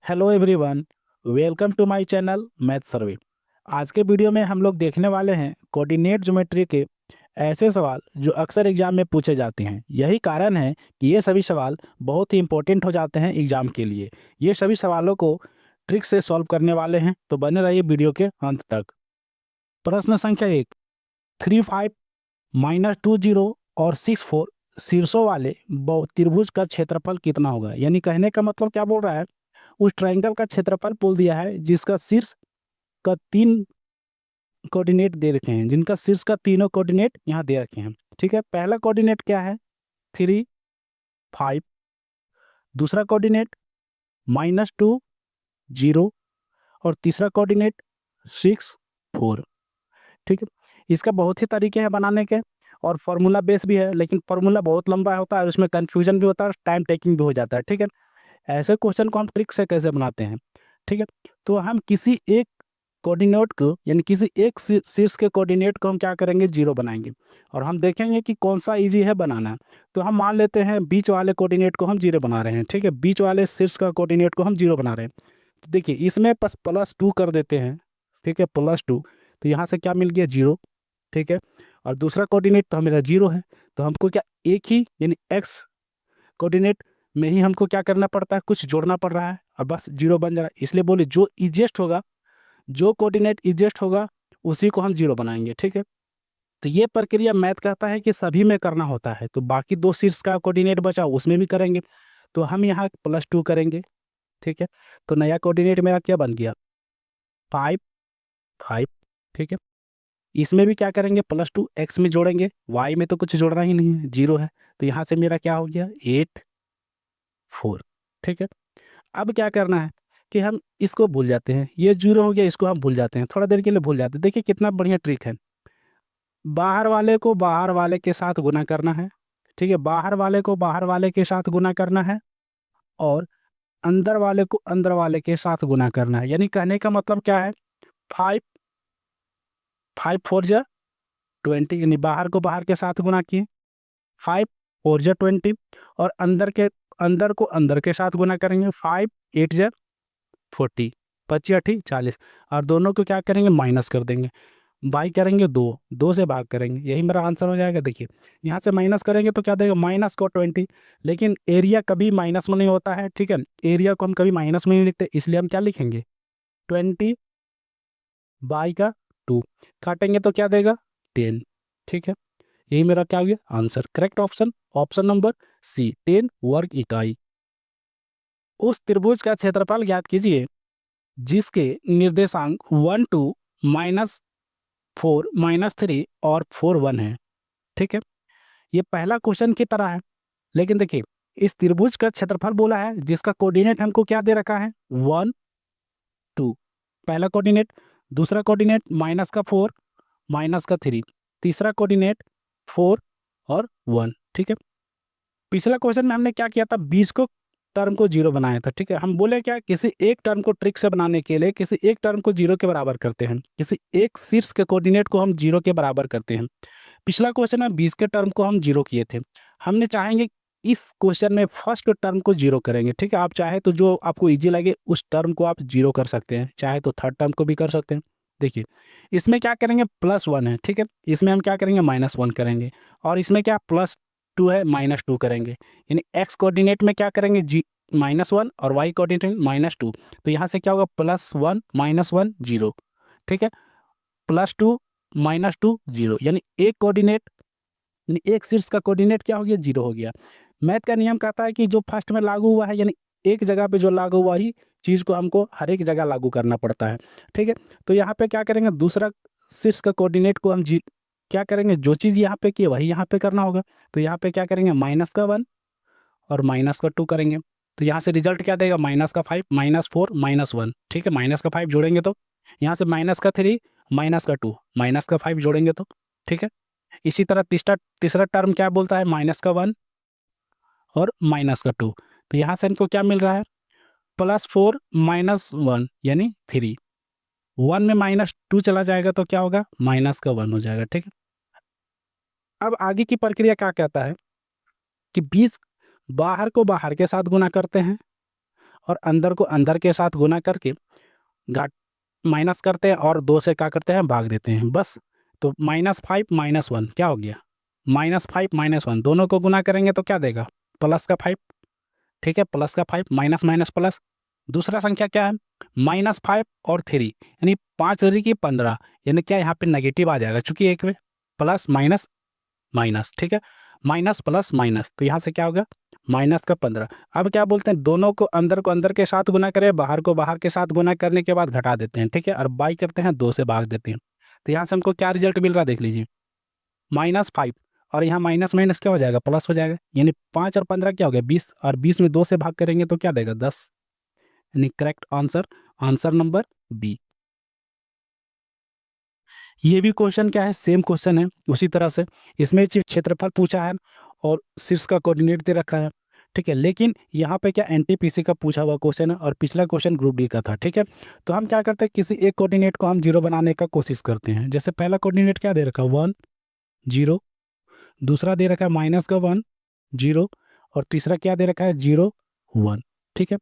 Hello everyone, welcome to my channel math survey. आज के video में हम लोग देखने वाले हैं कोऑर्डिनेट ज्योमेट्री के ऐसे सवाल जो अक्सर एग्जाम में पूछे जाते हैं। यही कारण है कि ये सभी सवाल बहुत ही इंपॉर्टेंट हो जाते हैं एग्जाम के लिए। ये सभी सवालों को ट्रिक से सॉल्व करने वाले हैं, तो बने रहिए वीडियो के अंत तक। प्रश्न संख्या 1, 35 -20 और 64 शीर्षों वाले त्रिभुज का क्षेत्रफल कितना होगा। यानी कहने का मतलब क्या बोल रहा है, उस ट्रायंगल का क्षेत्रफल बोल दिया है जिसका शीर्ष का तीन कोऑर्डिनेट दे रखे हैं, जिनका शीर्ष का तीनों कोऑर्डिनेट यहाँ दे रखे हैं। ठीक है, पहला कोऑर्डिनेट क्या है 3, 5। दूसरा कोऑर्डिनेट -2, 0। और तीसरा कोऑर्डिनेट 6, 4। ठीक है, इसका बहुत ही तरीके हैं बनाने के और फॉर्मूला बेस भी है, लेकिन फॉर्मूला बहुत लंबा होता है, उसमें कन्फ्यूजन भी होता है और टाइम टेकिंग भी हो जाता है। ठीक है, ऐसे क्वेश्चन को हम ट्रिक से कैसे बनाते हैं। ठीक है, तो हम किसी एक कोऑर्डिनेट को यानी किसी एक शीर्ष के कोऑर्डिनेट को हम क्या करेंगे, जीरो बनाएंगे और हम देखेंगे कि कौन सा इजी है बनाना। तो हम मान लेते हैं बीच वाले कोऑर्डिनेट को हम जीरो बना रहे हैं। ठीक है, बीच वाले शीर्ष का कोऑर्डिनेट को हम जीरो बना रहे हैं। तो देखिए इसमें +2 कर देते हैं। ठीक है, +2, तो यहाँ से क्या मिल गया, जीरो। ठीक है, और दूसरा कोऑर्डिनेट तो मेरा जीरो है, तो हमको क्या एक ही यानी एक्स कोऑर्डिनेट में ही हमको क्या करना पड़ता है, कुछ जोड़ना पड़ रहा है और बस जीरो बन जा रहा है। इसलिए बोले जो इजिएस्ट होगा, जो कोऑर्डिनेट इजिएस्ट होगा उसी को हम जीरो बनाएंगे। ठीक है, तो ये प्रक्रिया मैथ कहता है कि सभी में करना होता है। तो बाकी दो शीर्ष का कोऑर्डिनेट बचा उसमें भी करेंगे, तो हम यहाँ +2 करेंगे। ठीक है, तो नया कोऑर्डिनेट मेरा क्या बन गया, 5, 5। ठीक है, इसमें भी क्या करेंगे, +2 एक्स में जोड़ेंगे, वाई में तो कुछ जोड़ना ही नहीं है, जीरो है। तो यहाँ से मेरा क्या हो गया, 8, 4। ठीक है, अब क्या करना है कि हम इसको भूल जाते हैं, ये जीरो हो गया, इसको हम भूल जाते हैं, थोड़ा देर के लिए भूल जाते हैं। देखिए कितना बढ़िया ट्रिक है, बाहर वाले को बाहर वाले के साथ गुना करना है। ठीक है, बाहर वाले को बाहर वाले के साथ गुना करना है और अंदर वाले को अंदर वाले के साथ गुना करना है। यानी कहने का मतलब क्या है, 5, 5 4 जा 20, यानी बाहर को बाहर के साथ गुना किए, 5 4 जा 20 और अंदर को अंदर के साथ गुना करेंगे, 5 8 जा 40, 25 8 40 और दोनों को क्या करेंगे, माइनस कर देंगे। बाई करेंगे, दो दो से भाग करेंगे, यही मेरा आंसर हो जाएगा। देखिए यहाँ से माइनस करेंगे तो क्या देगा, -20। लेकिन एरिया कभी माइनस में नहीं होता है। ठीक है, एरिया को हम कभी माइनस में नहीं लिखते, इसलिए हम क्या लिखेंगे, 20/2 काटेंगे तो क्या देगा, 10। ठीक है, यही मेरा क्या हो गया answer. Correct option, option number C, 10 वर्ग इकाई। उस त्रिभुज का क्षेत्रफल ज्ञात कीजिए जिसके निर्देशांक 1 2 -4 -3 और 4 1 है। ठीक है, ये पहला क्वेश्चन की तरह है, लेकिन देखिए इस त्रिभुज का क्षेत्रफल बोला है जिसका कोऑर्डिनेट हमको क्या दे रखा है, 1 2, पहला कोऑर्डिनेट। दूसरा कोऑर्डिनेट -4 -3, तीसरा कोऑर्डिनेट 4 और 1। ठीक है, पिछला क्वेश्चन में हमने क्या किया था, 20 को टर्म को जीरो बनाया था। ठीक है, हम बोले क्या, किसी एक टर्म को ट्रिक से बनाने के लिए किसी एक टर्म को जीरो के बराबर करते हैं, किसी एक शीर्ष के कोऑर्डिनेट को हम जीरो के बराबर करते हैं। पिछला क्वेश्चन में 20 के टर्म को हम जीरो किए थे, हमने चाहेंगे इस क्वेश्चन में फर्स्ट टर्म को जीरो करेंगे। ठीक है, आप चाहे तो जो आपको इजी लगे उस टर्म को आप जीरो कर सकते हैं, चाहे तो थर्ड टर्म को भी कर सकते हैं। देखिए इसमें क्या करेंगे, +1 है। ठीक है, इसमें हम क्या करेंगे, -1 करेंगे और इसमें क्या +2 है, -2 करेंगे। यानी एक्स कोऑर्डिनेट में क्या करेंगे, -1 और वाई कोऑर्डिनेट -2। तो यहाँ से क्या होगा, +1 -1 0। ठीक है, +2 -2 0, यानी एक कोऑर्डिनेट यानी एक शीर्ष का कोऑर्डिनेट क्या हो गया, जीरो हो गया। मैथ का नियम कहता है कि जो फर्स्ट में लागू हुआ है यानी एक जगह पे जो लागू हुआ ही चीज़ को हमको हर एक जगह लागू करना पड़ता है। ठीक है, तो यहाँ पे क्या करेंगे, दूसरा शीर्ष का कोऑर्डिनेट को हम क्या करेंगे, जो चीज़ यहाँ पे की है वही यहाँ पे करना होगा। तो यहाँ पे क्या करेंगे, -1 और -2 करेंगे। तो यहाँ से रिजल्ट क्या देगा, -5 -4 -1। ठीक है, -5 जोड़ेंगे तो यहाँ से -3 -2 -5 जोड़ेंगे तो। ठीक है, इसी तरह तीसरा तीसरा टर्म क्या बोलता है, -1 और -2। तो यहाँ से इनको क्या मिल रहा है, +4 -1 यानी 3। 1 में -2 चला जाएगा तो क्या होगा, -1 हो जाएगा। ठीक है, अब आगे की प्रक्रिया क्या कहता है कि 20 बाहर को बाहर के साथ गुना करते हैं और अंदर को अंदर के साथ गुना करके घाट माइनस करते हैं और 2 से क्या करते हैं, भाग देते हैं, बस। तो -5 -1 क्या हो गया, -5 -1, दोनों को गुना करेंगे तो क्या देगा, प्लस का 5। ठीक है, प्लस का 5, माइनस माइनस प्लस। दूसरा संख्या क्या है, -5 और 3, यानी 5 3 की 15, यानी क्या यहाँ पे नेगेटिव आ जाएगा, चूंकि एक में प्लस माइनस माइनस। ठीक है, माइनस प्लस माइनस, तो यहाँ से क्या होगा, -15। अब क्या बोलते हैं, दोनों को अंदर के साथ गुना करें, बाहर को बाहर के साथ गुना करने के बाद घटा देते हैं। ठीक है, और बाई करते हैं, 2 से भाग देते हैं। तो यहाँ से हमको क्या रिजल्ट मिल रहा है, देख लीजिए, -5, और यहाँ माइनस माइनस क्या हो जाएगा, प्लस हो जाएगा, यानी 5 और 15 क्या हो गया, 20, और 20 में 2 से भाग करेंगे तो क्या देगा, 10, यानी correct answer, answer number B. ये भी क्वेश्चन क्या है, सेम क्वेश्चन है उसी तरह से। इसमें क्षेत्रफल पूछा है और शीर्ष का कोऑर्डिनेट दे रखा है। ठीक है, लेकिन यहाँ पे क्या एनटीपीसी का पूछा हुआ क्वेश्चन है और पिछला क्वेश्चन ग्रुप डी का था। ठीक है, तो हम क्या करते हैं, किसी एक कोऑर्डिनेट को हम जीरो बनाने का कोशिश करते हैं। जैसे पहला कोऑर्डिनेट क्या दे रखा है, 1 0, दूसरा दे रखा है माइनस का 1 0, और तीसरा क्या दे रखा है, 0 1। ठीक है,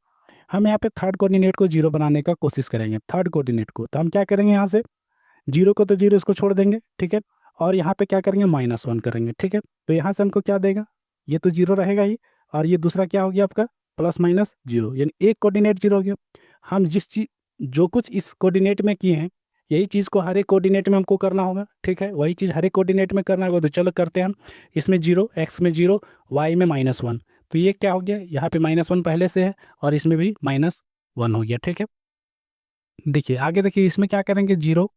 हम यहाँ पे थर्ड कोऑर्डिनेट को जीरो बनाने का कोशिश करेंगे, थर्ड कोऑर्डिनेट को। तो हम क्या करेंगे, यहाँ से जीरो को तो जीरो, इसको छोड़ देंगे। ठीक है, और यहाँ पे क्या करेंगे, -1 करेंगे। ठीक है, तो यहाँ से हमको क्या देगा, ये तो जीरो रहेगा ही, और ये दूसरा क्या हो गया आपका, प्लस माइनस जीरो, यानी एक कोऑर्डिनेट जीरो हो गया। हम जिस चीज जो कुछ इस कोऑर्डिनेट में किए हैं, यही चीज़ को हर एक कोऑर्डिनेट में हमको करना होगा। ठीक है, वही चीज़ हर एक कोऑर्डिनेट में करना होगा, तो चलो करते हैं हम। इसमें जीरो, एक्स में जीरो, वाई में -1, तो ये क्या हो गया, यहाँ पे -1 पहले से है, और इसमें भी -1 हो गया। ठीक है, देखिए आगे, देखिए इसमें क्या करेंगे, जीरो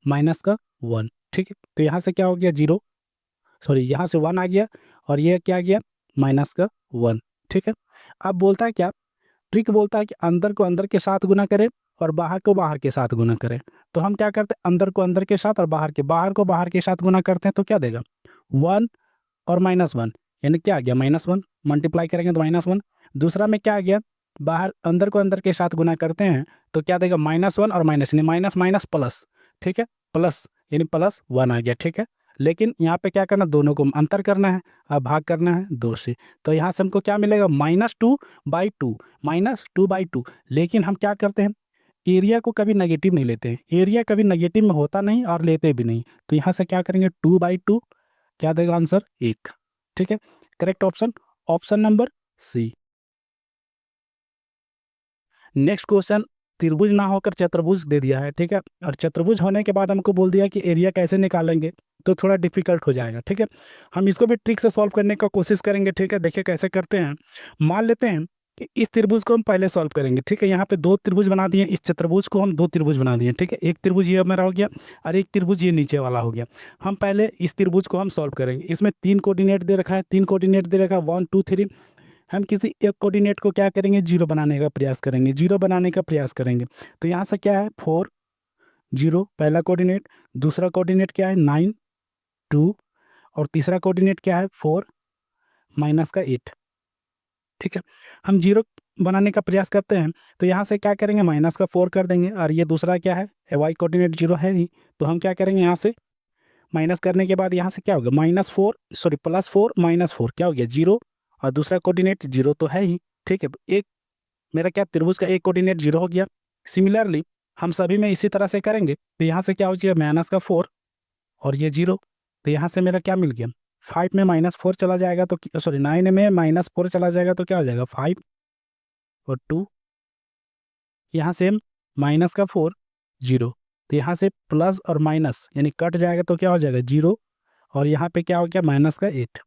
माइनस का 1। ठीक है, तो यहाँ से क्या हो गया, जीरो, सॉरी यहाँ से 1 आ गया, और ये क्या आ गया, माइनस का 1। ठीक है, अब बोलता है क्या, ट्रिक बोलता है कि अंदर को अंदर के साथ गुना करें और बाहर को बाहर के साथ गुना करें। तो हम क्या करते हैं, अंदर को अंदर के साथ और बाहर को बाहर के साथ गुना करते हैं, तो क्या देगा, 1 और -1, यानी क्या आ गया, -1, मल्टीप्लाई करेंगे तो -1। दूसरा में क्या आ गया, बाहर अंदर को अंदर के साथ गुना करते हैं तो क्या देगा, -1 और माइनस, यानी माइनस माइनस प्लस। ठीक है, प्लस यानी +1 आ गया। ठीक है, लेकिन यहाँ पे क्या करना, दोनों को अंतर करना है और भाग करना है 2 से। तो यहाँ से हमको क्या मिलेगा, -2/2, -2/2। लेकिन हम क्या करते हैं, एरिया को कभी नेगेटिव नहीं लेते हैं, एरिया कभी नेगेटिव में होता नहीं और लेते भी नहीं। तो यहाँ से क्या करेंगे, 2/2, क्या देगा आंसर, 1। ठीक है, correct option, option number C. Next question, त्रिभुज ना होकर चतुर्भुज दे दिया है। ठीक है, और चतुर्भुज होने के बाद हमको बोल दिया कि एरिया कैसे निकालेंगे, तो थोड़ा डिफिकल्ट हो जाएगा। ठीक है, हम इसको भी ट्रिक से सॉल्व करने का कोशिश करेंगे। ठीक है, देखिए कैसे करते हैं। मान लेते हैं कि इस त्रिभुज को हम पहले सॉल्व करेंगे। ठीक है, यहाँ पे 2 त्रिभुज बना दिए, इस चतुर्भुज को हम 2 त्रिभुज बना दिए। ठीक है, एक त्रिभुज ये हमारा हो गया और एक त्रिभुज ये नीचे वाला हो गया। हम पहले इस त्रिभुज को हम सॉल्व करेंगे। इसमें 3 कोऑर्डिनेट दे रखा है, 3 कोऑर्डिनेट दे रखा है, 1 2 3। हम किसी एक कोऑर्डिनेट को क्या करेंगे, जीरो बनाने का प्रयास करेंगे, जीरो बनाने का प्रयास करेंगे। तो यहाँ से क्या है, 4 0 पहला कोऑर्डिनेट, दूसरा कोऑर्डिनेट क्या है, 9 2, और तीसरा कोऑर्डिनेट क्या है, 4 माइनस का 8। ठीक है, हम जीरो बनाने का प्रयास करते हैं, तो यहाँ से क्या करेंगे, माइनस का 4 कर देंगे, और ये दूसरा क्या है, वाई कोऑर्डिनेट जीरो है ही, तो हम क्या करेंगे, यहाँ से माइनस करने के बाद यहाँ से क्या होगा, -4, सॉरी +4 -4 क्या हो गया, जीरो, और दूसरा कोऑर्डिनेट जीरो तो है ही। ठीक है, एक मेरा क्या, त्रिभुज का एक कोऑर्डिनेट जीरो हो गया। सिमिलरली हम सभी में इसी तरह से करेंगे, तो यहाँ से क्या हो जाएगा, -4 और ये जीरो, तो यहाँ से मेरा क्या मिल गया, 5 में -4 चला जाएगा, तो सॉरी 9 में -4 चला जाएगा, तो क्या हो जाएगा, 5 और 2, यहाँ से माइनस का 4 जीरो, तो यहाँ से प्लस और माइनस यानी कट जाएगा, तो क्या हो जाएगा, जीरो, और यहाँ पे क्या हो गया, -8।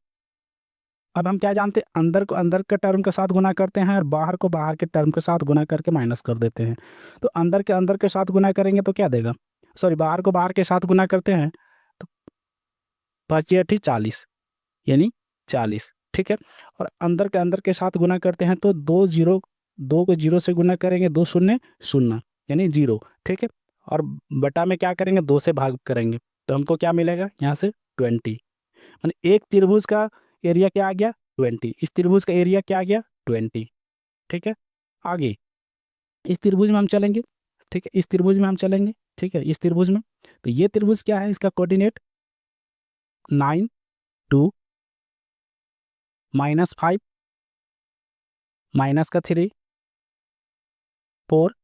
अब हम क्या जानते हैं, अंदर को अंदर के टर्म के साथ गुना करते हैं और बाहर को बाहर के टर्म के साथ गुना करके माइनस कर देते हैं। तो अंदर के साथ गुना करेंगे तो क्या देगा, सॉरी बाहर को बाहर के साथ गुना करते हैं तो 5 40, यानी 40। ठीक है, और अंदर के अंदर के साथ गुना करते हैं तो 2 को जीरो से गुना करेंगे, 2 शून्य शून्य, यानी जीरो। ठीक है, और बटा में क्या करेंगे, 2 से भाग करेंगे, तो हमको क्या मिलेगा, यहाँ से 20। माने एक त्रिभुज का एरिया क्या आ गया, 20, इस त्रिभुज का एरिया क्या आ गया, 20। ठीक है, आगे इस त्रिभुज में हम चलेंगे। ठीक है, इस त्रिभुज में हम चलेंगे। ठीक है, इस त्रिभुज में, तो ये त्रिभुज क्या है, इसका कोऑर्डिनेट 9 2 -5 -3 4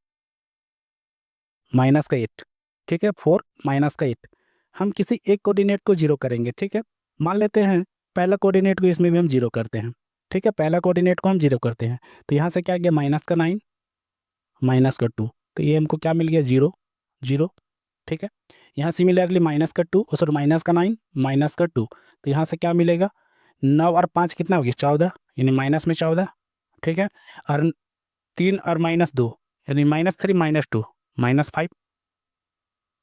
माइनस का 8, ठीक है, 4 माइनस का 8। हम किसी एक कोऑर्डिनेट को जीरो करेंगे, ठीक है। मान लेते हैं पहला कोऑर्डिनेट को इसमें भी हम जीरो करते हैं, ठीक है, पहला कोऑर्डिनेट को हम जीरो करते हैं, तो यहाँ से क्या गया माइनस का 9 माइनस का 2, तो ये हमको क्या मिल गया 0 0, ठीक है। यहाँ सिमिलरली माइनस का 2 सॉरी माइनस का 9 माइनस का 2, तो यहाँ से क्या मिलेगा 9 और 5 कितना हो गया 14, यानी माइनस में 14, ठीक है। और 3 और -2 यानी -3 -2 -5,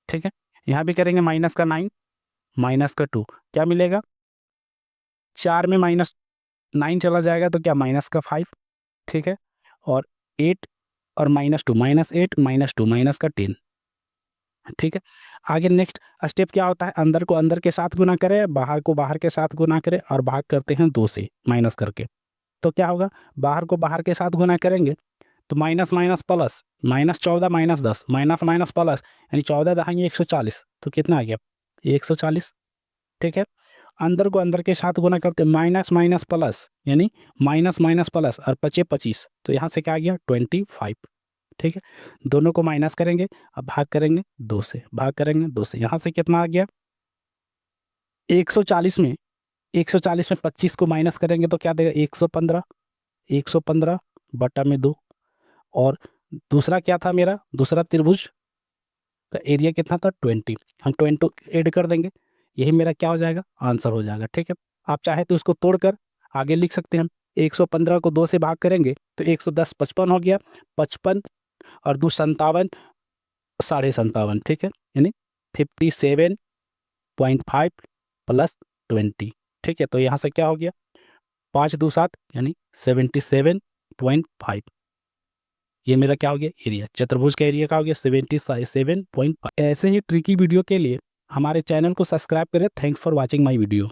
ठीक है। यहाँ भी करेंगे माइनस का 9 माइनस का 2, क्या मिलेगा 4 में -9 चला जाएगा तो क्या माइनस का 5, ठीक है। और 8 और -2 -8 -2 माइनस का 10, ठीक है। आगे नेक्स्ट स्टेप क्या होता है, अंदर को अंदर के साथ गुना करें, बाहर को बाहर के साथ गुना करें और भाग करते हैं 2 से माइनस करके, तो क्या होगा बाहर को बाहर के साथ गुना करेंगे तो minus minus plus, -14 -10 minus minus plus, यानी 14 दहाएंगे 140, तो कितना आ गया 140, ठीक है। अंदर को अंदर के साथ गुना करते माइनस माइनस प्लस, यानी माइनस माइनस प्लस और 25 25, तो यहाँ से क्या आ गया 25, ठीक है। दोनों को माइनस करेंगे, अब भाग करेंगे 2 से, भाग करेंगे 2 से, यहाँ से कितना आ गया 140 में 140 में 25 को माइनस करेंगे तो क्या देगा 115, 115 बटा में 2। और दूसरा क्या था मेरा दूसरा त्रिभुज का एरिया कितना था 20, हम 20 ऐड कर देंगे, यही मेरा क्या हो जाएगा आंसर हो जाएगा, ठीक है। आप चाहे तो इसको तोड़कर आगे लिख सकते हैं हम, 115 को 2 से भाग करेंगे तो 110 55 हो गया, 55 और 2 57 57.5, ठीक है, यानी 57.5 प्लस 20, ठीक है। तो यहाँ से क्या हो गया 5 2 7 यानी 77.5, ये मेरा क्या हो गया एरिया, चतुर्भुज का एरिया का हो गया 77.5। ऐसे ही ट्रिकी वीडियो के लिए हमारे चैनल को सब्सक्राइब करें। Thanks for watching my video.